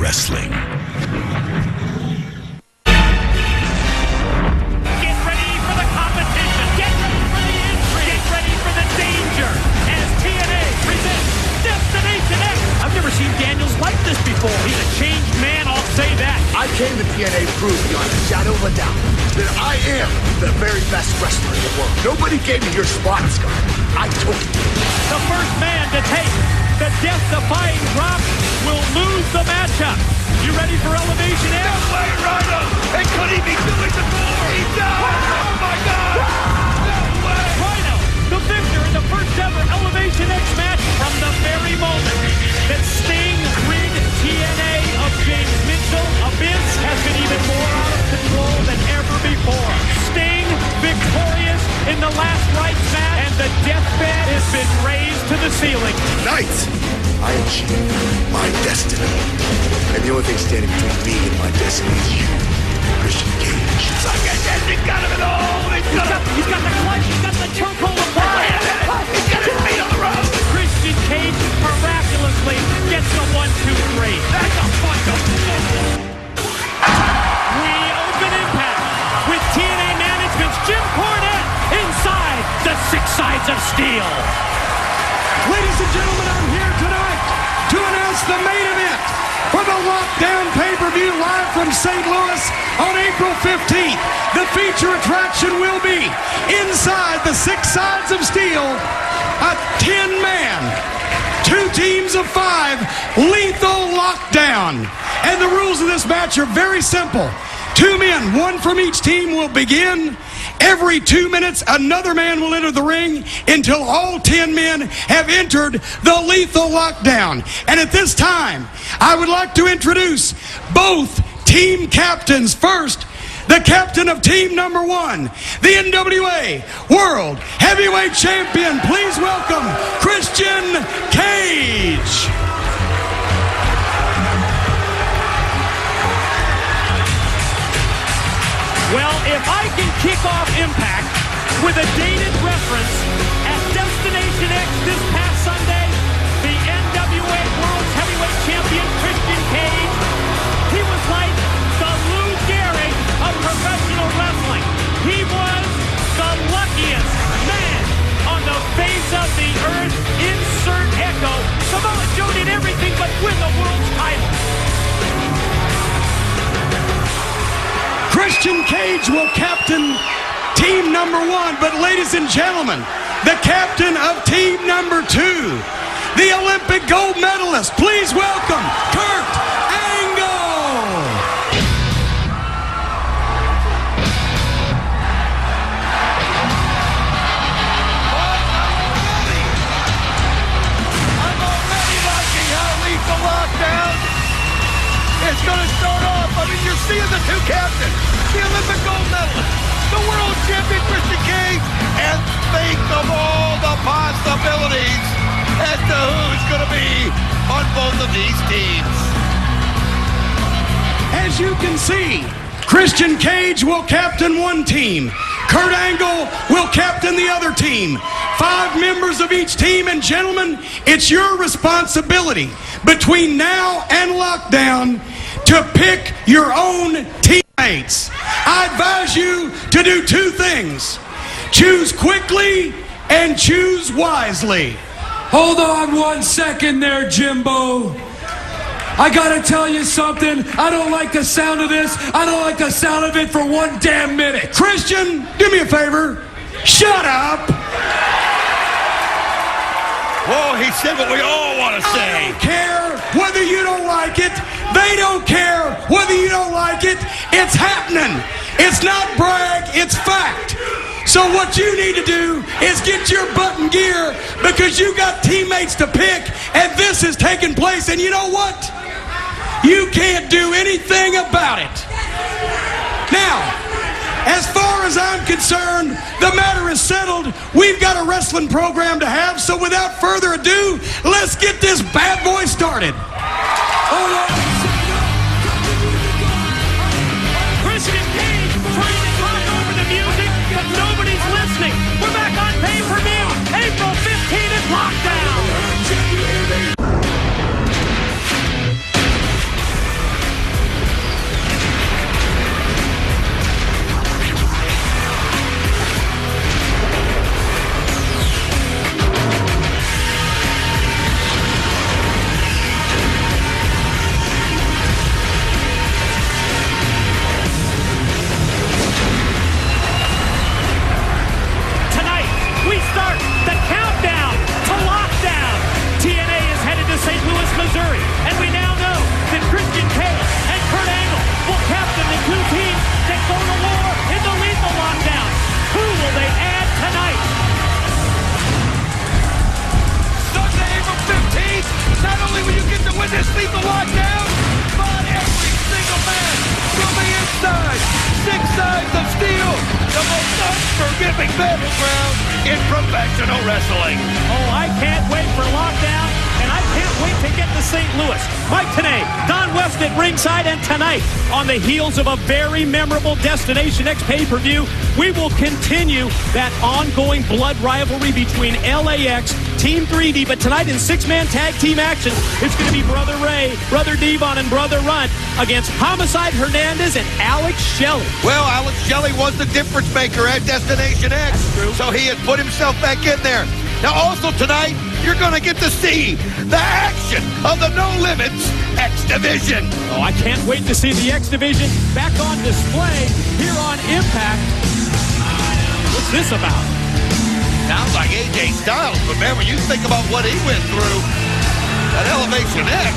wrestling. Get ready for the competition. Get ready for the intrigue. Get ready for the danger as TNA presents Destination X. I've never seen Daniels like this before. He's a changed man, I'll say that. I came to TNA to prove beyond a shadow of a doubt that I am the very best wrestler in the world. Nobody gave me your spot, Scott. I took it. The first man to take the death-defying drop will lose the matchup. You ready for Elevation X? No way, Rhino! And could he be doing the more? He does! Oh my God! No way! Rhino, the victor in the first ever Elevation X match from the very moment that Sting rid TNA of James Mitchell. Abyss has been even more out of control than ever before. Sting victorious in the last rites match, and the deathbed has been raised to the ceiling. Tonight, I achieved my destiny. And the only thing standing between me and my destiny is you, Christian Cage. He's got him at all! He's got the clutch, he's got the chokehold applied. He's got his feet on the road! Christian Cage miraculously gets the 1-2-3. That's a fucking... We open Impact with TNA Management's Jim Cornette inside the Six Sides of Steel. Ladies and gentlemen, I'm here tonight to announce the main event for the Lockdown pay-per-view live from St. Louis on April 15th. The feature attraction will be inside the Six Sides of Steel, a 10-man, 2 teams of 5, lethal lockdown. And the rules of this match are very simple. 2 men, 1 from each team, will begin. Every 2 minutes, another man will enter the ring until all 10 men have entered the lethal lockdown. And at this time, I would like to introduce both team captains. First, the captain of team number 1, the NWA World Heavyweight Champion. Please welcome Christian Cage. Well, if I can kick off Impact with a dated reference at Destination X this past Sunday, the NWA World Heavyweight Champion Christian Cage, he was like the Lou Gehrig of professional wrestling. He was the luckiest man on the face of the earth. Insert echo. Samoa Joe did everything but win the world's title. Christian Cage will captain team number 1, but ladies and gentlemen, the captain of team number 2, the Olympic gold medalist, please welcome Kurt Angle. I'm already liking how lethal lockdown is going to start off. I mean, you're seeing the 2 captains, the Olympic gold medalist, the world champion Christian Cage, and think of all the possibilities as to who's going to be on both of these teams. As you can see, Christian Cage will captain 1 team. Kurt Angle will captain the other team. 5 members of each team, and gentlemen, it's your responsibility between now and lockdown to pick your own teammates. I advise you to do 2 things. Choose quickly and choose wisely. Hold on 1 second there, Jimbo. I gotta tell you something. I don't like the sound of this. I don't like the sound of it for 1 damn minute. Christian, do me a favor. Shut up. Oh, he said what we all want to I say. don't care whether you don't like it. They don't care whether you don't like it. It's happening. It's not brag, it's fact. So what you need to do is get your butt in gear, because you got teammates to pick, and this is taking place. And you know what? You can't do anything about it. Now, as far as I'm concerned, the matter is settled. We've got a wrestling program to have, so without further ado, let's get this bad boy started. Hold on. Christian Cage trying to talk over the music, but nobody's listening. We're back on pay-per-view. April 15th is Lockdown. 6 sides of steel, the most unforgiving battleground in professional wrestling. Oh, I can't wait for Lockdown, and I can't wait to get to St. Louis. Mike Tenay, Don West at ringside, and tonight, on the heels of a very memorable Destination X pay-per-view, we will continue that ongoing blood rivalry between LAX, Team 3D, but tonight in 6-man tag team action, it's going to be Brother Ray, Brother Devon, and Brother Runt against Homicide Hernandez and Alex Shelley. Well, Alex Shelley was the difference maker at Destination X, so he has put himself back in there. Now, also tonight, you're going to get to see the action of the No Limits X Division. Oh, I can't wait to see the X Division back on display here on Impact. What's this about? Sounds like AJ Styles, but man, when you think about what he went through at Elevation X.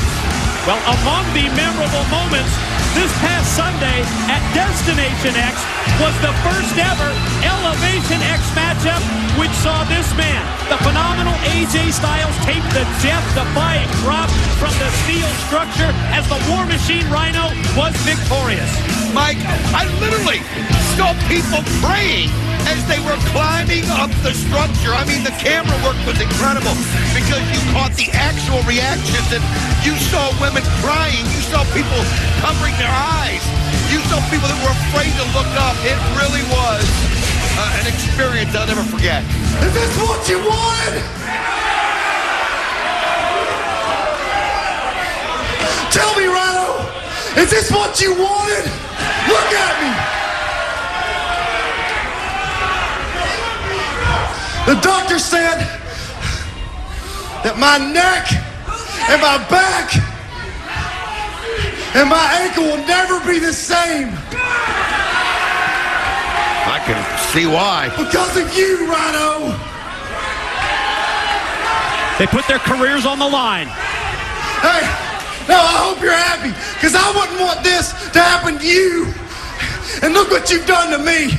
Well, among the memorable moments this past Sunday at Destination X was the first ever Elevation X matchup, which saw this man, the phenomenal AJ Styles, take the death-defying drop from the steel structure as the War Machine Rhino was victorious. Mike, I literally saw people praying as they were climbing up the structure. I mean, the camera work was incredible because you caught the actual reactions and you saw women crying. You saw people covering their eyes. You saw people that were afraid to look up. It really was an experience I'll never forget. Is this what you wanted? Tell me, Rhino, is this what you wanted? Look at me. The doctor said that my neck and my back and my ankle will never be the same. I can see why. Because of you, Rhino. They put their careers on the line. Hey, no, I hope you're happy, because I wouldn't want this to happen to you. And look what you've done to me.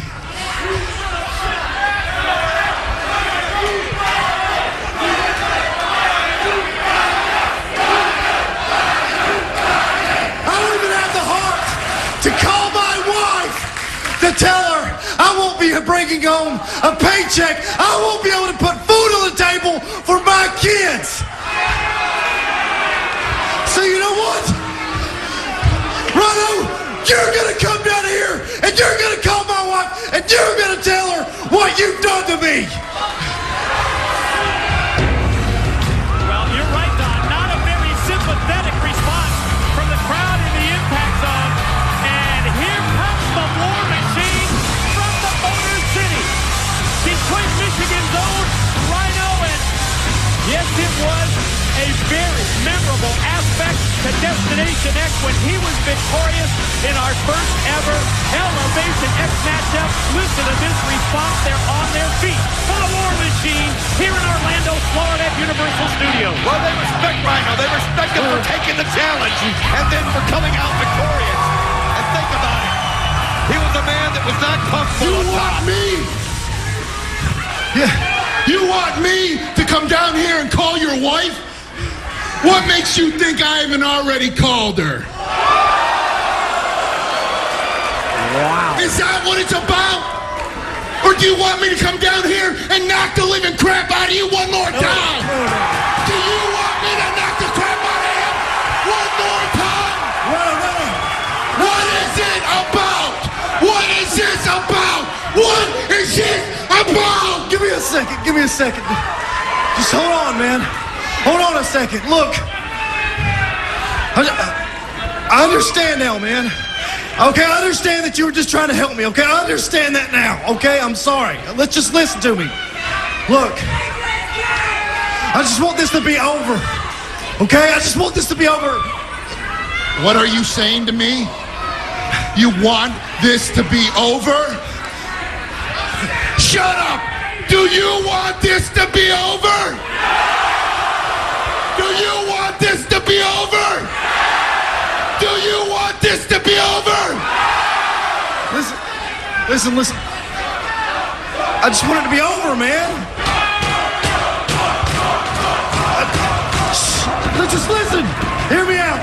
To call my wife to tell her I won't be bringing home a paycheck. I won't be able to put food on the table for my kids. So you know what? Rhino, you're going to come down here and you're going to call my wife and you're going to tell her what you've done to me. Well, you're right, Don. Not a very sympathetic response from the crowd in the Impact Zone. Here comes the War Machine from the Motor City. Detroit, Michigan's own Rhino, and yes, it was a very memorable aspect to Destination X when he was victorious in our first ever Elevation X matchup. Listen to this response. They're on their feet for the War Machine here in Orlando, Florida at Universal Studios. Well, they respect Rhino. They respect him for taking the challenge and then for coming out victorious. Think about it. He was a man that was not comfortable. You want me? Yeah. You want me to come down here and call your wife? What makes you think I haven't already called her? Wow. Is that what it's about? Or do you want me to come down here and knock the living crap out of you one more time? Do you want me to knock the crap out of him one more time? What is it about? What is this about? What is it about? Give me a second. Give me a second. Just hold on, man. Hold on a second. Look. I understand now, man. Okay, I understand that you were just trying to help me. Okay, I understand that now. Okay, I'm sorry. Let's just listen to me. Look. I just want this to be over. Okay, I just want this to be over. What are you saying to me? You want this to be over? Shut up! Do you want this to be over? Do you want this to be over? Do you want this to be over? Listen. I just want it to be over, man. Just listen. Hear me out.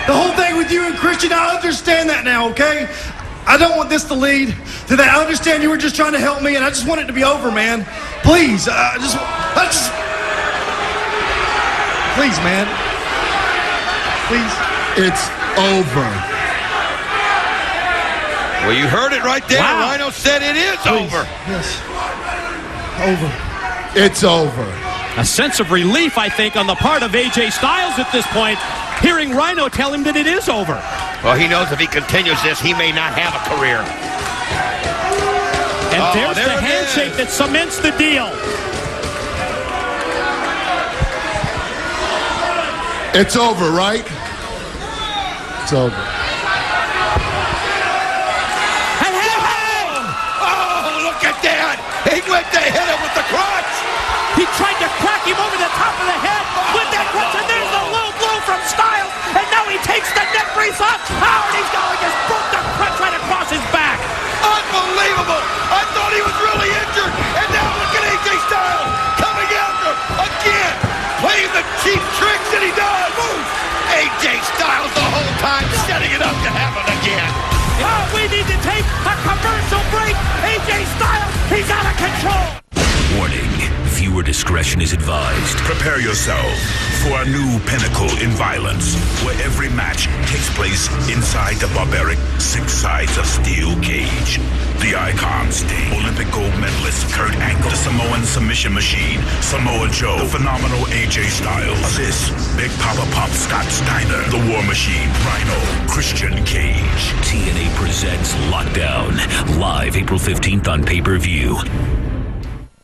The whole thing with you and Christian, I understand that now, okay? I don't want this to lead to that. I understand you were just trying to help me, and I just want it to be over, man. Please, please, man. Please. It's over. Well, you heard it right there. Wow. Rhino said it is over. Yes. Over. It's over. A sense of relief, I think, on the part of AJ Styles at this point, hearing Rhino tell him that it is over. Well, he knows if he continues this, he may not have a career. And Oh, there's there the it handshake is. that cements the deal. It's over, right? It's over. And Oh, look at that. He went to hit him with the crotch. he tried to crack him over the top of the head with that crutch, and there's the low blow from Styles, and now he takes the neck brace off. Howard, he's going, just broke the crutch right across his back. Unbelievable. I thought he was really injured. And now look at AJ Styles coming after again. Playing the cheap tricks that he does. AJ Styles the whole time setting it up to happen again. Oh, we need to take a commercial break. AJ Styles, he's out of control. Warning, viewer discretion is advised. Prepare yourself for a new pinnacle in violence, where every match takes place inside the barbaric 6 sides of steel cage. The Icon Sting, Olympic gold medalist Kurt Angle, the Samoan submission machine Samoa Joe, the phenomenal AJ Styles, this Big Papa Pop Scott Steiner, the War Machine Rhino, Christian Cage. TNA presents Lockdown, live April 15th on pay-per-view.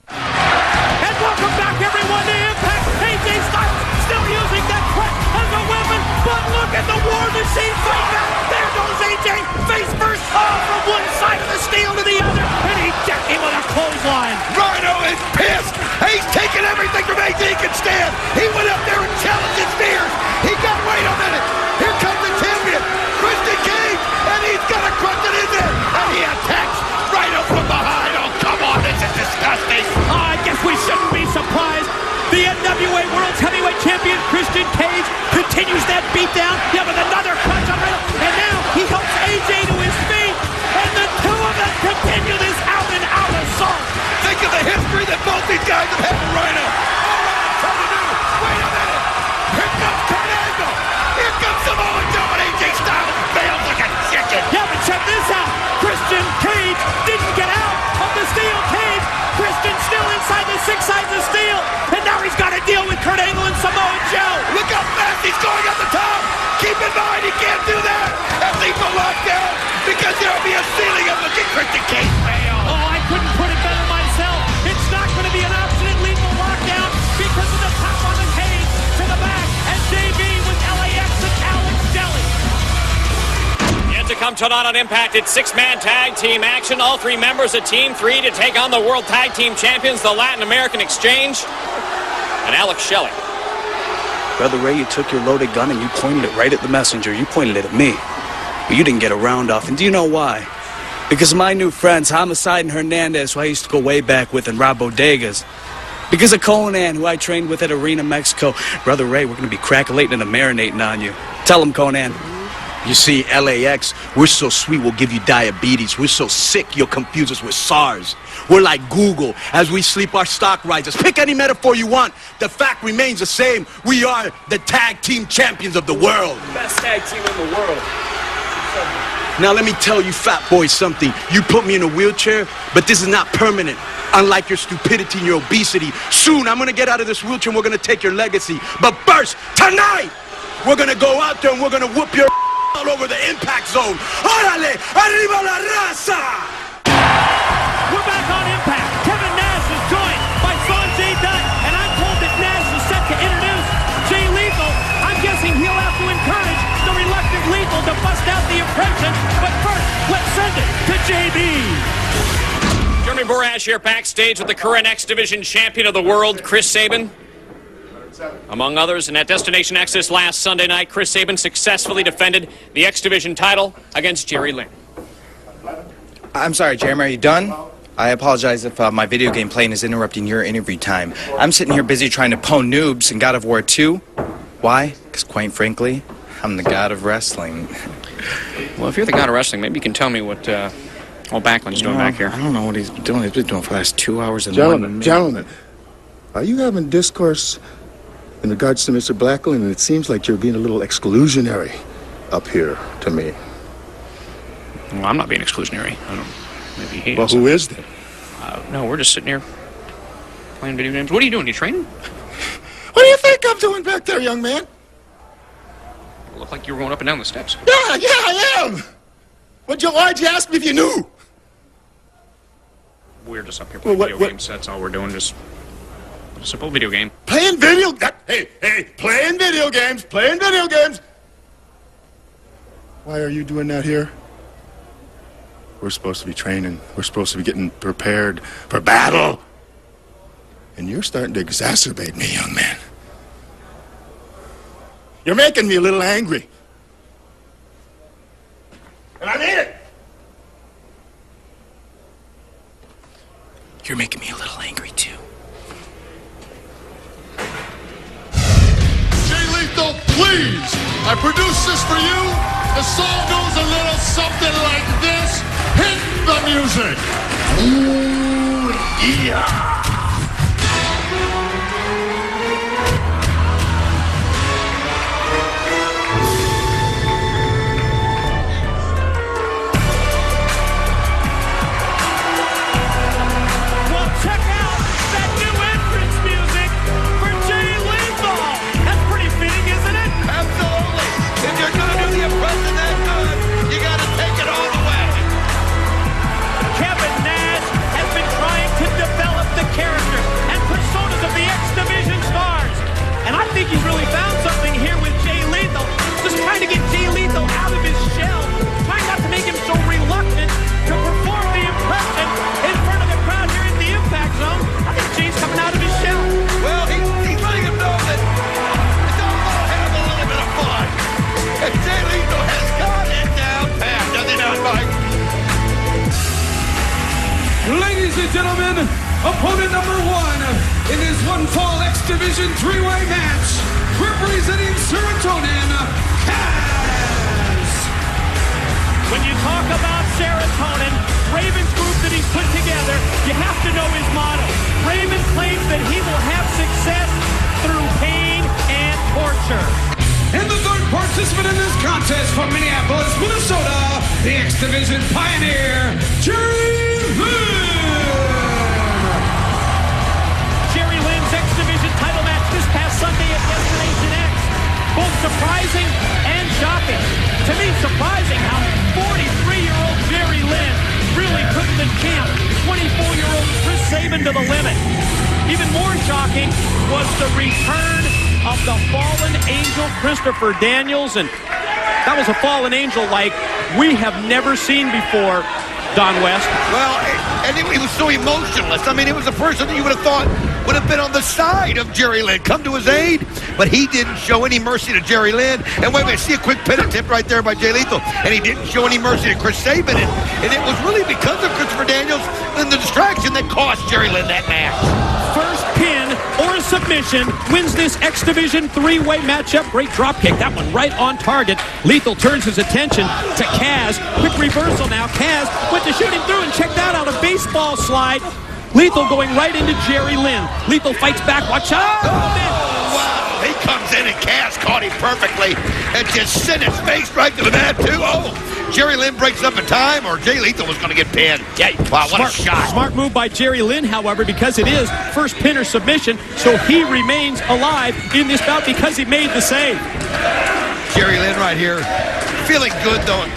And welcome back, everyone, to Impact. AJ Styles still using that crutch as a weapon, but look at the War Machine fight back. There goes AJ, face first, from one side of the steel to the other, and he decked him with a clothesline. Rhino is pissed. He's taking everything from AJ he can stand. He went up there and challenged his fears. He got, wait a minute. Here comes the champion, Christian Cage, and he's got a crutch in his head. And he attacks Rhino from behind. Oh, come on, this is disgusting. I guess we shouldn't be surprised. The NWA World's Heavyweight Champion Christian Cage continues that beatdown. Yeah, with another crutch on Rhino. And now he helps AJ to his feet. And the two of them continue this out-and-out assault. Think of the history that both these guys have had with Rhino. Oh, Rhino trying to do. Wait a minute. Here comes Kurt Angle. Here comes Samoa Joe, and AJ Styles fails like a chicken. Yeah, but check this out. Christian Cage didn't get out of the steel cage. Christian's still inside the 6 sides of steel. And now he's got to deal with Kurt Angle and Samoa Joe. Look how fast he's going up the top. Keep in mind, he can't do that. And leave the lockdown because there'll be a ceiling of the Christian Cage fail. Oh, I couldn't put it better myself. It's not going to be an option at lethal lockdown because of the top on the cage to the back. And JB with LAX and Alex Shelley. Yet to come tonight on Impact, it's 6-man tag team action. All 3 members of Team 3 to take on the World Tag Team Champions, the Latin American Exchange, and Alex Shelley. Brother Ray, you took your loaded gun and you pointed it right at the messenger. You pointed it at me. But you didn't get a round off. And do you know why? Because of my new friends, Homicide and Hernandez, who I used to go way back with, and Rob Bodegas. Because of Conan, who I trained with at Arena Mexico. Brother Ray, we're going to be crackulating and marinating on you. Tell him, Conan. You see, LAX, we're so sweet we'll give you diabetes. We're so sick you'll confuse us with SARS. We're like Google. As we sleep, our stock rises. Pick any metaphor you want. The fact remains the same. We are the tag team champions of the world. Best tag team in the world. Now let me tell you fat boys something. You put me in a wheelchair, but this is not permanent. Unlike your stupidity and your obesity. Soon I'm gonna get out of this wheelchair and we're gonna take your legacy. But first, tonight, we're gonna go out there and we're gonna whoop your all over the impact zone. Órale, arriba la raza! We're back on Impact. Kevin Nash is joined by Sanjay Dutt, and I'm told that Nash is set to introduce Jay Lethal. I'm guessing he'll have to encourage the reluctant Lethal to bust out the impression. But first, let's send it to JB. Jeremy Borash here backstage with the current X Division champion of the world, Chris Sabin. Among others, and at Destination X this last Sunday night, Chris Sabin successfully defended the X Division title against Jerry Lynn. I'm sorry, Jeremy, are you done? I apologize if my video game playing is interrupting your interview time. I'm sitting here busy trying to pwn noobs in God of War 2. Why? Because quite frankly, I'm the god of wrestling. Well, if you're the god of wrestling, maybe you can tell me what Backlund's doing back here. I don't know what he's doing. He's been doing for the last 2 hours and 1 minute. Gentlemen, are you having discourse in regards to Mr. Backlund? And it seems like you're being a little exclusionary up here to me. Well, I'm not being exclusionary. I don't. Maybe he is. Well, who is then? No, we're just sitting here playing video games. What are you doing? You training? What do you think I'm doing back there, young man? You look like you were going up and down the steps. Yeah, I am. Why'd you ask me if you knew? We're just up here playing video games. That's all we're doing. Just a simple video game. Playing video... Hey, playing video games. Why are you doing that here? We're supposed to be training. We're supposed to be getting prepared for battle. And you're starting to exacerbate me, young man. You're making me a little angry. And I mean it. You're making me a little angry, too. Jay Lethal, please. I produced this for you. The song goes a little something like this. Hit the music. Ooh, yeah. He's really found something here with Jay Lethal. Just trying to get Jay Lethal out of his shell. Trying not to make him so reluctant to perform the impression in front of the crowd here in the Impact Zone. I think Jay's coming out of his shell. Well, he's letting him know that it's all about having a little bit of fun. And Jay Lethal has got it down pat, does he not, Mike? Ladies and gentlemen, opponent number 1 in his one-fall X Division 3-way match, representing Serotonin, Kaz. When you talk about Serotonin, Raven's group that he's put together, you have to know his motto. Raven claims that he will have success through pain and torture. And the third participant in this contest from Minneapolis, Minnesota, the X Division pioneer, Jerry Lynn. Jerry Lynn's X Division title match this past Sunday at Destination X. Both surprising and shocking. To me, surprising how 43-year-old Jerry Lynn really took the champ, 24-year-old Chris Sabin, to the limit. Even more shocking was the return of the fallen angel Christopher Daniels, and that was a fallen angel like we have never seen before, Don West. Well, and he was so emotionless. I mean, it was a person that you would have thought would have been on the side of Jerry Lynn, come to his aid, but he didn't show any mercy to Jerry Lynn. And wait a minute, see a quick pin attempt right there by Jay Lethal, and he didn't show any mercy to Chris Sabin, and it was really because of Christopher Daniels and the distraction that cost Jerry Lynn that match. First pin or a submission wins this X Division 3-way matchup. Great drop kick, that one right on target. Lethal turns his attention to Kaz. Quick reversal now. Kaz went to shoot him through and checked out on a baseball slide. Lethal going right into Jerry Lynn. Lethal fights back. Watch out! Wow, he comes in and Kaz caught him perfectly and just sent his face right to the mat, too. Oh, Jerry Lynn breaks up in time, or Jay Lethal was going to get pinned. Yeah, wow, what a shot. Smart move by Jerry Lynn, however, because it is first pin or submission, so he remains alive in this bout because he made the save. Jerry Lynn right here, feeling good, though, and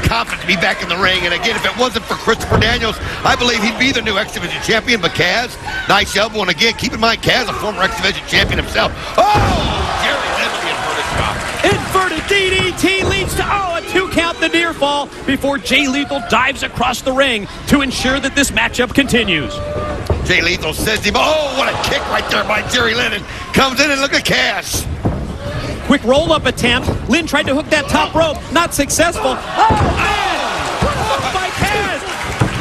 confident to be back in the ring. And again, if it wasn't for Christopher Daniels, I believe he'd be the new X Division champion. But Kaz, nice elbow. And again, keep in mind, Kaz, a former X Division champion himself. Oh, Jerry Lynn with the inverted drop. Inverted DDT leads to, a 2-count, the near fall, before Jay Lethal dives across the ring to ensure that this matchup continues. Jay Lethal sends him, what a kick right there by Jerry Lynn. And comes in and look at Kaz. Quick roll-up attempt. Lynn tried to hook that top rope. Not successful. Oh, man! By Kaz.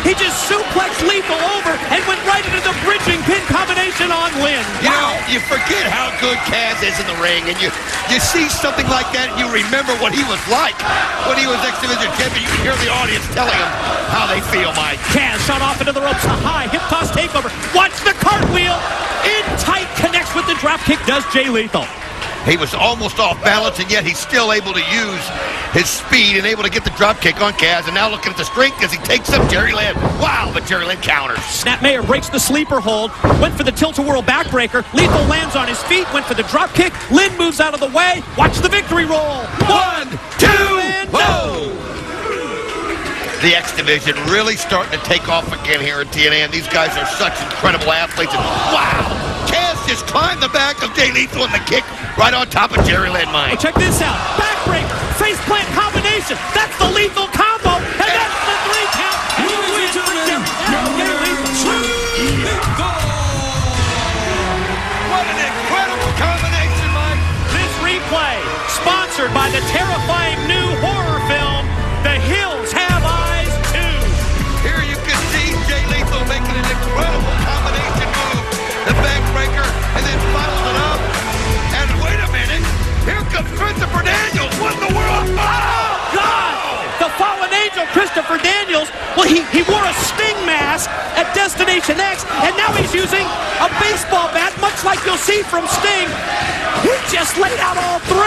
He just suplexed Lethal over and went right into the bridging pin combination on Lynn. You know, you forget how good good Kaz is in the ring, and you see something like that, and you remember what he was like when he was X Division champion. You can hear the audience telling him how they feel, Mike. Kaz shot off into the ropes, a high hip toss takeover. Watch the cartwheel. In tight, connects with the dropkick, does Jay Lethal. He was almost off balance, and yet he's still able to use his speed and able to get the dropkick on Kaz. And now looking at the strength as he takes up Jerry Lynn. Wow, but Jerry Lynn counters. Snapmare breaks the sleeper hold, went for the tilt-a-whirl backbreaker. Lethal lands on his feet, went for the dropkick. Lynn moves out of the way. Watch the victory roll. 1, 2, and no! The X Division really starting to take off again here at TNA, and these guys are such incredible athletes. And wow! Kaz just climbed the back of Jay Lethal and the kick right on top of Jerry Lynn, Mike. Oh, check this out. Backbreaker, faceplant combination. That's the Lethal combo, and that's the 3 count. And the win for Jay Lethal. What an incredible combination, Mike. This replay, sponsored by the terrifying new horror film, The Hills Have Eyes 2. Here you can see Jay Lethal making an incredible combination move. The backbreaker, and then follows it up. And wait a minute, here comes Christopher Daniels. What in the world? Oh, God! The fallen angel, Christopher Daniels, well, he wore a Sting mask at Destination X, and now he's using a baseball bat, much like you'll see from Sting. He just laid out all 3.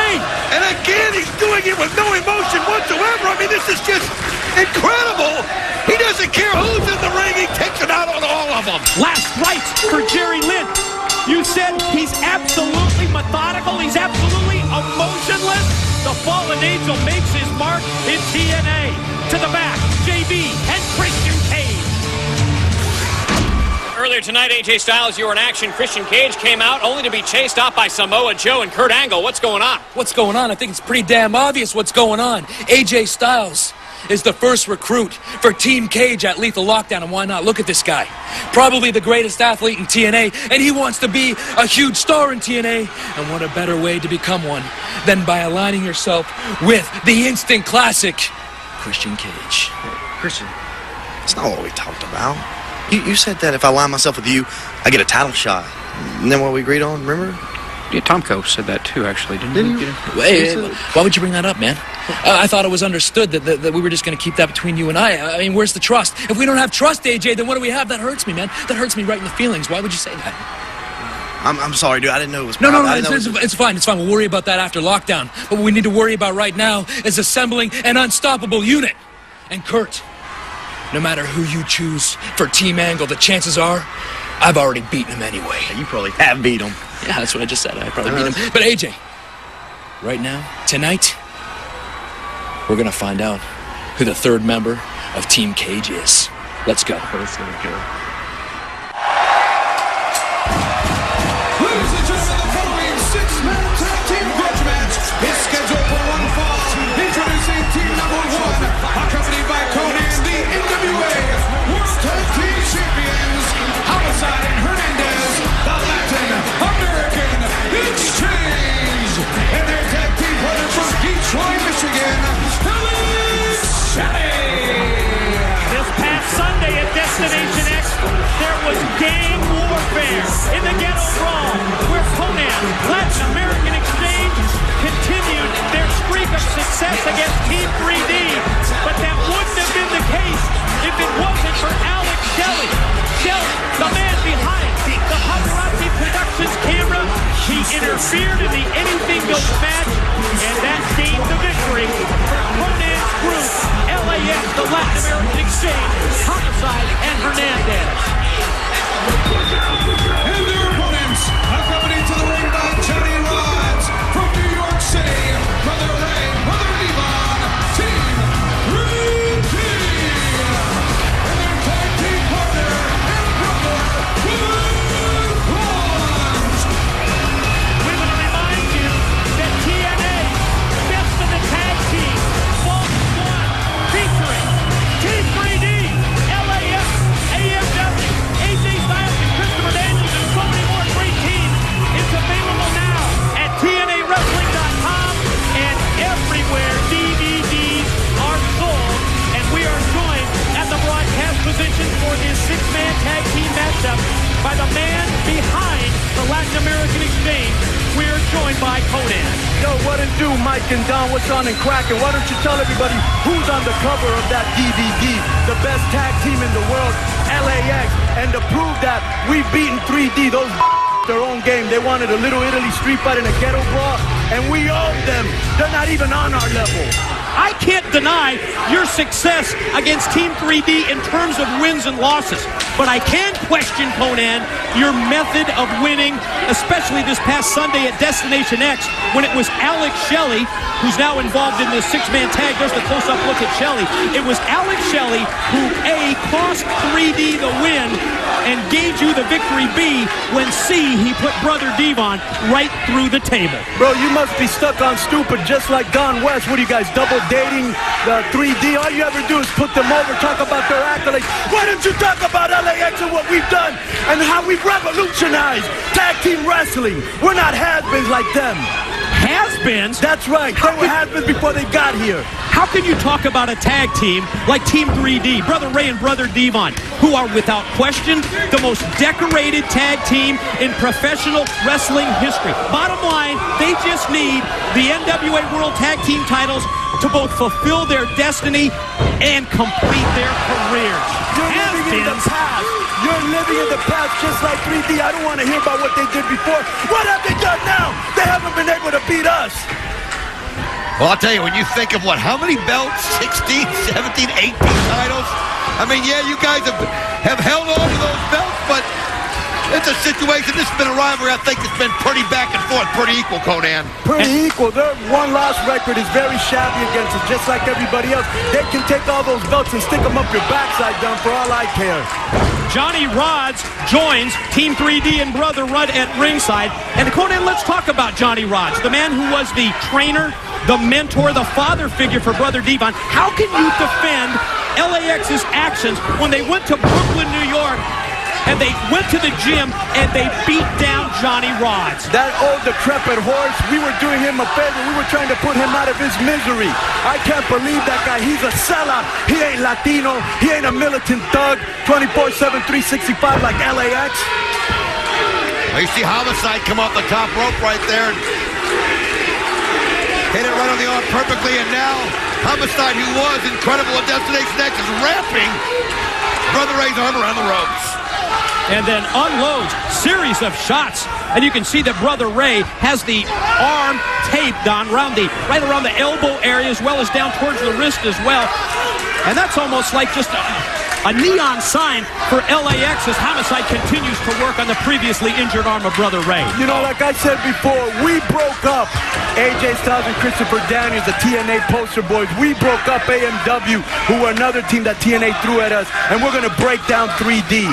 And again, he's doing it with no emotion whatsoever. I mean, this is just incredible. He doesn't care who's in the ring. He takes it out on all of them. Last rites for Jerry Lynn. You said he's absolutely methodical. He's absolutely emotionless. The fallen angel makes his mark in TNA. To the back, JB and Christian Cage. Earlier tonight, AJ Styles, you were in action. Christian Cage came out only to be chased off by Samoa Joe and Kurt Angle. What's going on? What's going on? I think it's pretty damn obvious what's going on. AJ Styles is the first recruit for Team Cage at Lethal Lockdown, and why not? Look at this guy. Probably the greatest athlete in TNA, and he wants to be a huge star in TNA. And what a better way to become one than by aligning yourself with the instant classic, Christian Cage. Christian, that's not what we talked about. You said that if I align myself with you, I get a title shot. And then what we agreed on, remember? Yeah, Tomko said that too, actually, didn't he? Hey, why would you bring that up, man? I thought it was understood that we were just going to keep that between you and I. I mean, where's the trust? If we don't have trust, AJ, then what do we have? That hurts me, man. That hurts me right in the feelings. Why would you say that? I'm sorry, dude. I didn't know it was No, it's fine. It's fine. We'll worry about that after lockdown. But what we need to worry about right now is assembling an unstoppable unit. And Kurt, no matter who you choose for Team Angle, the chances are I've already beaten him anyway. Yeah, you probably have beat him. Yeah, that's what I just said. I probably beat him. But AJ, right now, tonight, we're going to find out who the third member of Team Cage is. Let's go. Let's go. Ladies and gentlemen, the following 6-man tag team grudge match is scheduled for one fall. Introducing team number 1, accompanied by Conan, the NWA World Tag Team Champions, Homicide and Hernandez, the Latin American Exchange, and their tag team partner from Detroit, Michigan, Alex Shelley. This past Sunday at Destination X, there was gang warfare in the Ghetto Brawl, where Conan, Latin American Exchange, continued their streak of success against Team 3D. But that wouldn't have been the case if it wasn't for Alex Shelley. Shelley, the man behind the Paparazzi Productions camera, he interfered in the Anything Goes match, and that gained the victory for Conan's group, LAX, the Latin American Exchange, Homicide, and Hernandez. And their opponents, accompanied to the ring by Johnny Rods from New York City, Brother Ray, Brother Levon, Team Rudy, and their tag team partner and brother, Blue Blondes. We want to remind you that TNA, Best of the Tag Team, Vault 1, featuring Team 3D, LAX, AMW, AJ Styles, and Christopher Daniels, and so many more great teams, is available now at TNAWrestling.com and everywhere DVDs are sold. And we are joined at the broadcast position for this 6-man tag team matchup by the man behind the Latin American Exchange. We joined by Conan. Yo, what it do, Mike and Don? What's on and cracking? Why don't you tell everybody who's on the cover of that DVD? The best tag team in the world, LAX. And to prove that, we've beaten 3D. Those their own game. They wanted a Little Italy street fight and a ghetto brawl, and we own them. They're not even on our level. I can't deny your success against Team 3D in terms of wins and losses, but I can question, Conan, your method of winning, especially this past Sunday at Destination X when it was Alex Shelley, who's now involved in this six-man tag. There's the close-up look at Shelley. It was Alex Shelley who, A, cost 3D the win and gave you the victory, B, when C, he put Brother Devon right through the table. Bro, you must be stuck on stupid just like Don West. What are you guys, double dating the 3D? All you ever do is put them over, talk about their accolades. Why don't you talk about LAX and what we've done and how we've revolutionized tag team wrestling? We're not has-beens like them. Has-beens? That's right. They were has-beens before they got here. How can you talk about a tag team like Team 3D, Brother Ray and Brother Devon, who are without question the most decorated tag team in professional wrestling history? Bottom line, they just need the NWA World Tag Team titles to both fulfill their destiny and complete their careers. You're living in the past. You're living in the past just like 3D. I don't want to hear about what they did before. What have they done now? They haven't been able to beat us. Well, I'll tell you, when you think of how many belts? 16, 17, 18 titles? I mean, yeah, you guys have held on to those belts, but it's a situation. This has been a rivalry, I think, that's been pretty back and forth, pretty equal, Conan. Pretty equal. Their one-loss record is very shabby against us, just like everybody else. They can take all those belts and stick them up your backside down for all I care. Johnny Rods joins Team 3D and Brother Rudd at ringside. And Conan, let's talk about Johnny Rods, the man who was the trainer, the mentor, the father figure for Brother Devon. How can you defend LAX's actions when they went to Brooklyn, New York, and they went to the gym and they beat down Johnny Rods? That old decrepit horse, we were doing him a favor. We were trying to put him out of his misery. I can't believe that guy. He's a sellout. He ain't Latino. He ain't a militant thug. 24/7, 365 like LAX. Well, you see Homicide come off the top rope right there and hit it right on the arm perfectly, and now Homicide, who was incredible at Destination X, is wrapping Brother Ray's arm around the ropes. And then unloads series of shots, and you can see that Brother Ray has the arm taped on right around the elbow area, as well as down towards the wrist as well. And that's almost like just a neon sign for LAX as Homicide continues to work on the previously injured arm of Brother Ray. You know, like I said before, we broke up AJ Styles and Christopher Daniels, the TNA poster boys. We broke up AMW, who were another team that TNA threw at us, and we're going to break down 3D.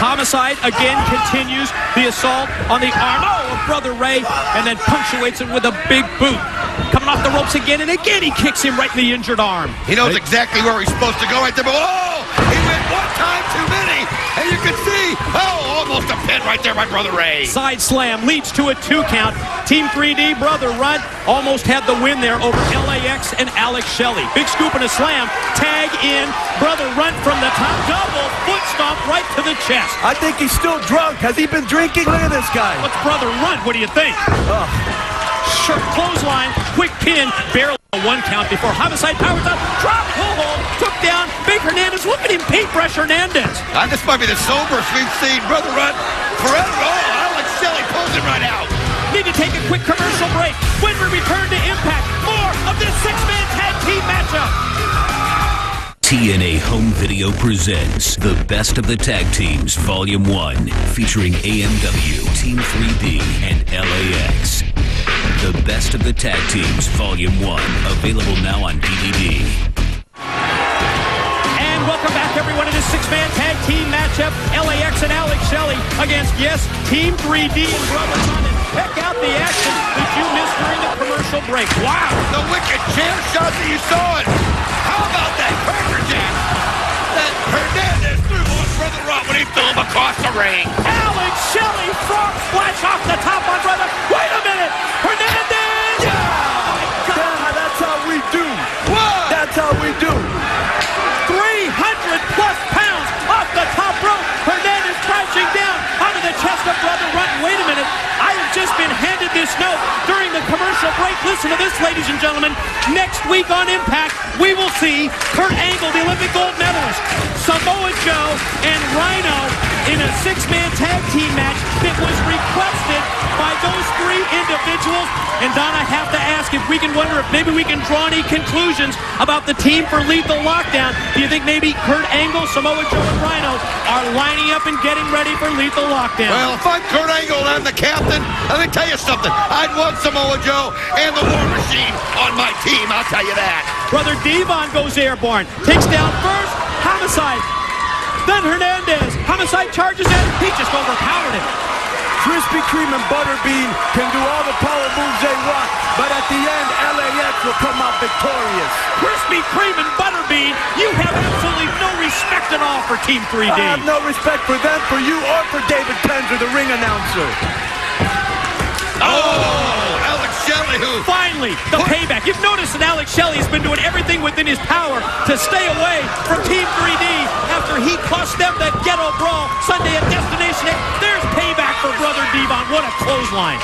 Homicide again continues the assault on the arm of Brother Ray and then punctuates it with a big boot. Coming off the ropes again, and again he kicks him right in the injured arm. He knows exactly where he's supposed to go right there, but he went one time too many, and you can see, almost a pin right there by Brother Ray. Side slam leads to a 2 count. Team 3D, Brother Rudd, almost had the win there over LAX and Alex Shelley. Big scoop and a slam. Tag in. Brother Rudd from the top. Double foot stomp right to the chest. I think he's still drunk. Has he been drinking? Look at this guy. What's Brother Rudd? What do you think? Short clothesline. Quick pin. Barely a 1 count before Homicide powers up. Drop, pull hold. Took down Big Hernandez. Look at him paintbrush Hernandez. This might be the soberest we've seen Brother Rudd forever. Alex Shelley pulls him right out. Need to take a quick commercial break. When we return to Impact, more of this 6-man tag team matchup. TNA Home Video presents The Best of the Tag Teams Volume 1, featuring AMW, Team 3D, and LAX. The Best of the Tag Teams Volume 1, available now on DVD. And welcome back, everyone, to this 6-man tag team matchup. LAX and Alex Shelley against, Team 3D and Brother Rudd. Check out the action that you missed during the commercial break. Wow! The wicked chair shot that you saw it. How about that cracker jack that Hernandez threw on Brother Rudd when he threw him across the ring? Alex Shelley frog splash off the top on Brother. Wait a minute! Hernandez! Yeah! That's how we do. What? That's how we do. 300+ pounds off the top rope. Hernandez crashing down onto the chest of Brother Rudd. Wait a minute. I have just been handed nice note during the commercial break. Listen to this, ladies and gentlemen. Next week on Impact, we will see Kurt Angle, the Olympic gold medalist, Samoa Joe, and Rhino in a six-man tag team match that was requested by those three individuals. And Don, I have to ask if we can wonder if maybe we can draw any conclusions about the team for Lethal Lockdown. Do you think maybe Kurt Angle, Samoa Joe, and Rhino are lining up and getting ready for Lethal Lockdown? Well, if I'm Kurt Angle and I'm the captain, let me tell you something. I'd want Samoa Joe and the War Machine on my team, I'll tell you that. Brother Devon goes airborne. Takes down first Homicide. Then Hernandez. Homicide charges in. He just overpowered him. Krispy Kreme and Butterbean can do all the power moves they want, but at the end, LAX will come out victorious. Krispy Kreme and Butterbean, you have absolutely no respect at all for Team 3D. I have no respect for them, for you, or for David Penzer, the ring announcer. Oh, Alex Shelley, who... Finally, the payback. You've noticed that Alex Shelley has been doing everything within his power to stay away from Team 3D after he cost them that ghetto brawl Sunday at Destination X. There's payback for Brother Devon. What a clothesline.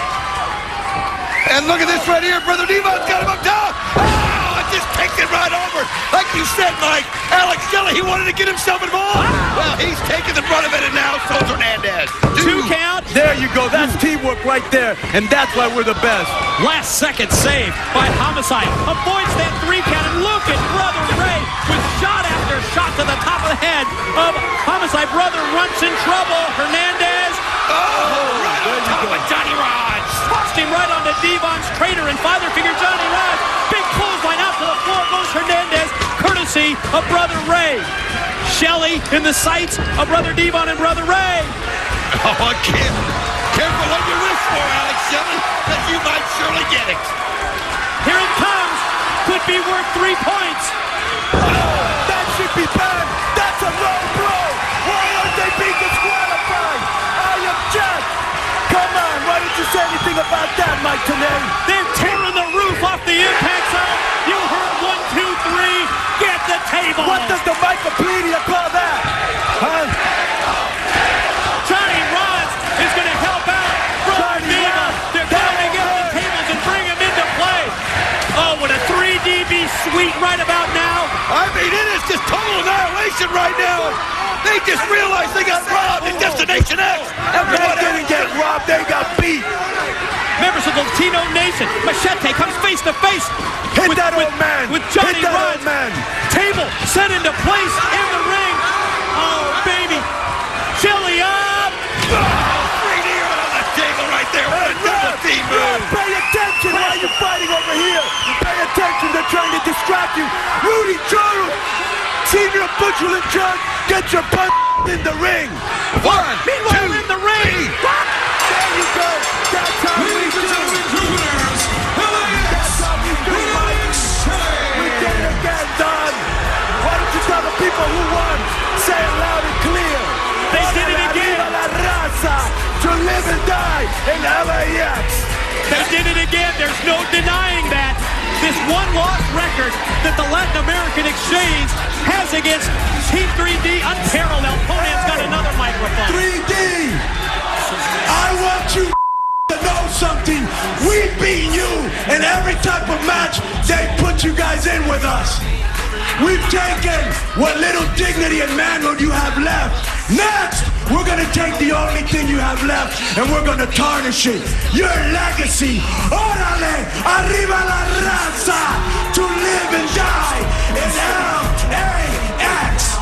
And look at this right here. Brother Devon's got him up top. Oh, it just takes it right over. Like you said, Mike, Alex Shelley, he wanted to get himself involved. Well, he's taking the brunt of it, and now so's Hernandez. Two count. There you go. That's teamwork right there, and that's why we're the best. Last second save by Homicide. Avoids that three count, and look at Brother Ray with shot after shot to the top of the head of Homicide. Brother Runt's in trouble. Hernandez. Oh, right on top of Johnny Rods. Tossed him right onto Devon's traitor and father figure Johnny Rods. Big clothesline out to the floor goes Hernandez, courtesy of Brother Ray. Shelley in the sights of Brother Devon and Brother Ray. Oh, careful what you wish for, Alex Shelley, because you might surely get it. Here it comes. Could be worth 3 points. That should be banned. That's a low blow. Why aren't they being disqualified? I object. Come on, why didn't you say anything about that, Mike Tenay? They're tearing the roof off the Impact Zone. You heard 1, 2, 3. Get the table. What does the Wikipedia call that? Huh? Johnny Rods is going to help out Brother Devon. They're going to get the tables and bring him into play. Oh, what a 3DB suite right about now. I mean, it is just total annihilation right now. They just realized they got robbed at Destination X. They didn't get robbed, they got beat. Members of the Latino Nation, Machete comes face to face Hit that old man. With Johnny Hit that Rods. old man. Table set into place in the ring. Oh, baby. Chili up. Right here on the table right there. What a double team move. Pay attention. Why are you fighting over here? Pay attention. They're trying to distract you. Rudy Charles, Senior Butcher and John, get your butt in the ring. Meanwhile, in the ring. There you go. That's how we do it. That's how we do it, Mike. We did it again, Don. Why don't you tell the people who won? Say it loud and clear. They did it again. La raza, to live and die in LAX. They did it again. There's no denying that. This one-loss record that the Latin American Exchange has against Team 3D, unparalleled. Conan's got another microphone. 3D, I want you to know something. We've beaten you in every type of match they put you guys in with us. We've taken what little dignity and manhood you have left. Next, we're going to take the only thing you have left and we're going to tarnish it. Your legacy. Órale, arriba la raza, to live and die in LAX.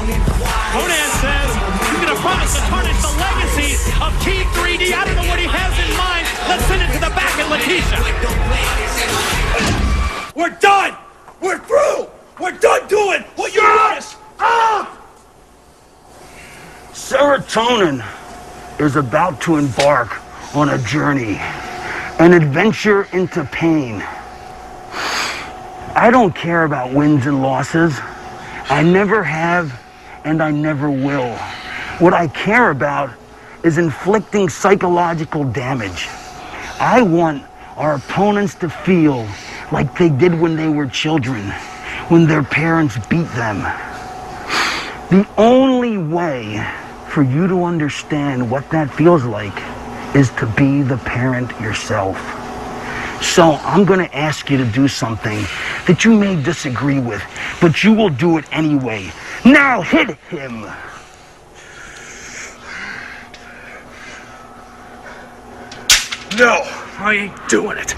Conan says he's going to promise to tarnish the legacy of Team 3D. I don't know what he has in mind. Let's send it to the back at Letitia. We're done. We're through. We're done doing what you want us. Serotonin is about to embark on a journey, an adventure into pain. I don't care about wins and losses. I never have, and I never will. What I care about is inflicting psychological damage. I want our opponents to feel like they did when they were children, when their parents beat them. The only way for you to understand what that feels like is to be the parent yourself. So I'm going to ask you to do something that you may disagree with, but you will do it anyway. Now hit him. No, I ain't doing it.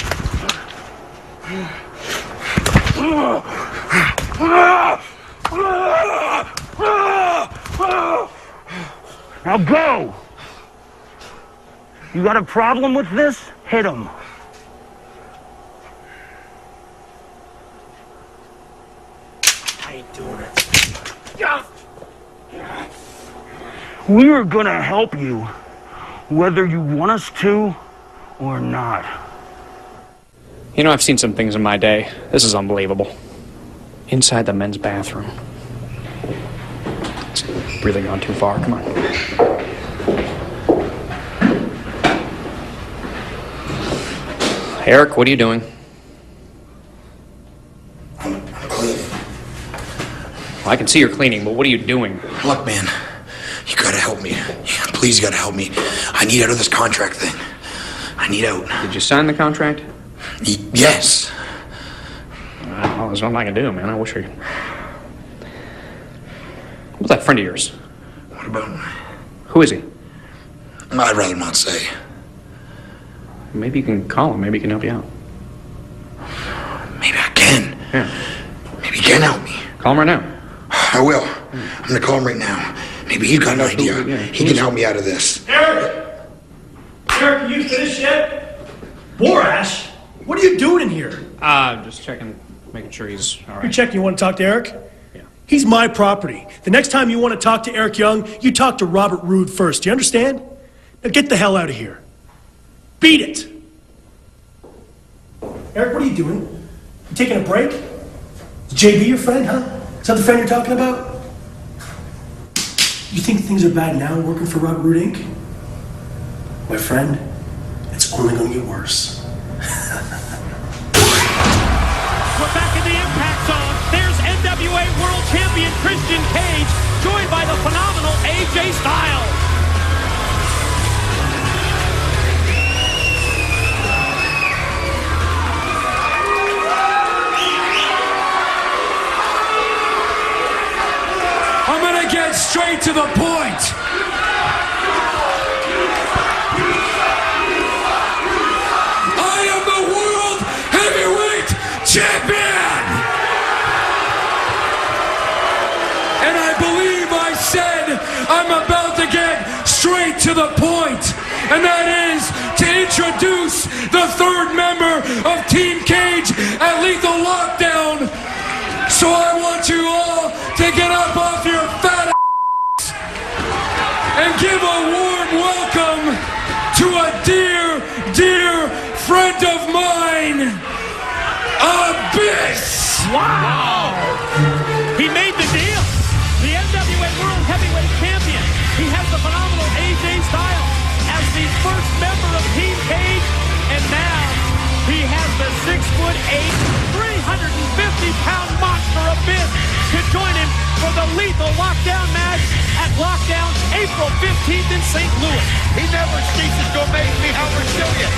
Now go. You got a problem with this? Hit him. I ain't doing it. We are going to help you, whether you want us to or not. You know, I've seen some things in my day. This is unbelievable. Inside the men's bathroom. It's really gone too far. Come on. Eric, what are you doing? I'm cleaning. Well, I can see you're cleaning, but what are you doing? Look, man, you gotta help me. Please, you gotta help me. I need out of this contract thing. I need out. Did you sign the contract? Yes. Well, there's nothing I can do, man. I wish I could. What's that friend of yours? What about him? Who is he? I'd rather not say. Maybe you can call him. Maybe he can help you out. Maybe I can. Yeah. Maybe he can help me. Call him right now. I will. I'm gonna call him right now. Maybe he's got an idea. He can help me out of this. Eric! Eric, are you finished yet? Borash? What are you doing in here? Just checking, making sure he's all right. You're checking, you want to talk to Eric? Yeah. He's my property. The next time you want to talk to Eric Young, you talk to Robert Roode first. Do you understand? Now get the hell out of here. Beat it! Eric, what are you doing? You taking a break? Is JB your friend, huh? Is that the friend you're talking about? You think things are bad now working for Robert Roode Inc.? My friend, it's only going to get worse. We're back in the impact zone. There's NWA World Champion Christian Cage, joined by the phenomenal AJ Styles. I'm gonna get straight to the point. I am the World Heavyweight Champion! And I believe I said I'm about to get straight to the point, and that is to introduce the third member of Team Cage at Lethal Lockdown. So I want you all to get up off your fat ass and give a warm welcome to a dear, dear friend of mine, Abyss! Wow! He made the deal. The NWA World Heavyweight Champion. He has the phenomenal AJ Styles as the first member of Team Cage, and now he has the 6'8", 350-pound monster Abyss to join him for the Lethal Lockdown match at Lockdown April 15th in St. Louis. He never ceases to amaze me how resilient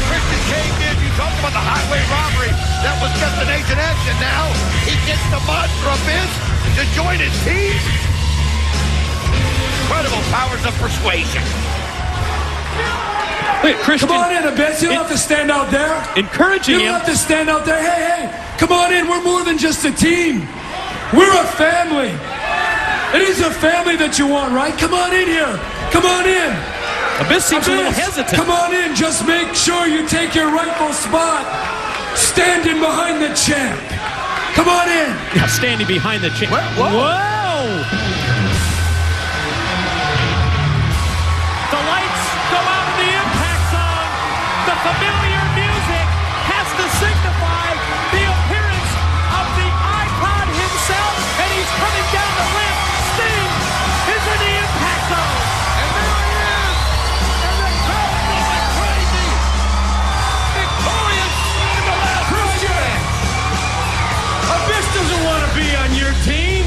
Christian Cage is. You talk about the highway robbery. That was Destination X, and now he gets the monster Abyss to join his team. Incredible powers of persuasion. Wait, Christian, come on in, Abyss. You don't have to stand out there. Encouraging you him. don't have to stand out there. Hey, come on in. We're more than just a team. We're a family. It is a family that you want, right? Come on in here. Come on in. Abyss seems a little hesitant. Come on in. Just make sure you take your rightful spot. Standing behind the champ. Come on in. Yeah, standing behind the champ. Whoa. Whoa. The lights go out of the impact zone. The familiar music has to signify the appearance of the icon himself, and he's coming down the ramp. Sting is in the impact zone. And there he is. And the crowd goes like crazy. Victorious in the last Christian! Abyss doesn't want to be on your team.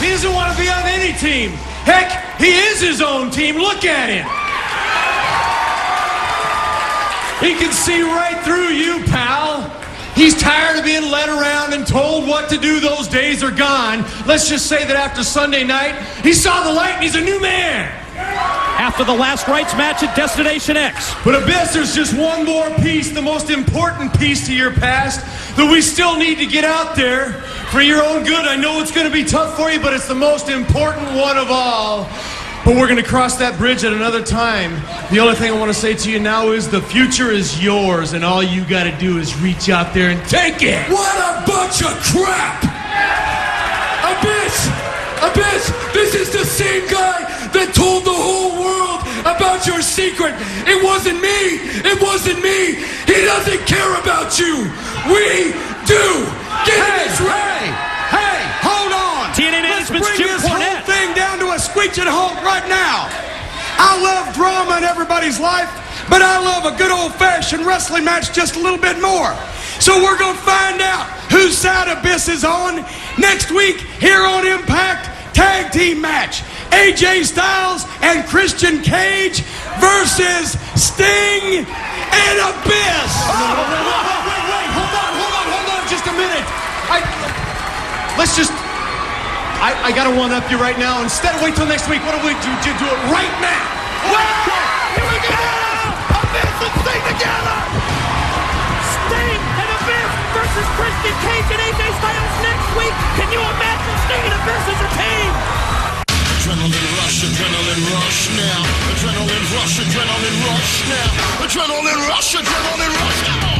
He doesn't want to be on any team. Heck, he is his own team. Look at him. He can see right through you, pal. He's tired of being led around and told what to do. Those days are gone. Let's just say that after Sunday night, he saw the light and he's a new man. After the last rights match at Destination X. But Abyss, there's just one more piece, the most important piece to your past that we still need to get out there for your own good. I know it's going to be tough for you, but it's the most important one of all. But we're going to cross that bridge at another time. The only thing I want to say to you now is the future is yours, and all you got to do is reach out there and take it. What a bunch of crap! Abyss, this is the same guy that told the whole world about your secret. It wasn't me. He doesn't care about you. We do. Get this right. Hey, hold on. TNA Let's management's bring Jim this Cornette. whole thing down to a screeching halt right now. I love drama in everybody's life, but I love a good old-fashioned wrestling match just a little bit more. So we're going to find out whose side Abyss is on next week here on Impact. Tag team match. AJ Styles and Christian Cage versus Sting and Abyss. Wait, hold on just a minute. I gotta one-up you right now. Instead of wait till next week, what do we do? Do it right now. Here we go. Abyss and Sting together. Sting and Abyss versus Christian Cage and AJ Styles next week. Can you imagine Sting and Abyss as a team? Adrenaline rush now. Adrenaline rush now. Adrenaline rush now.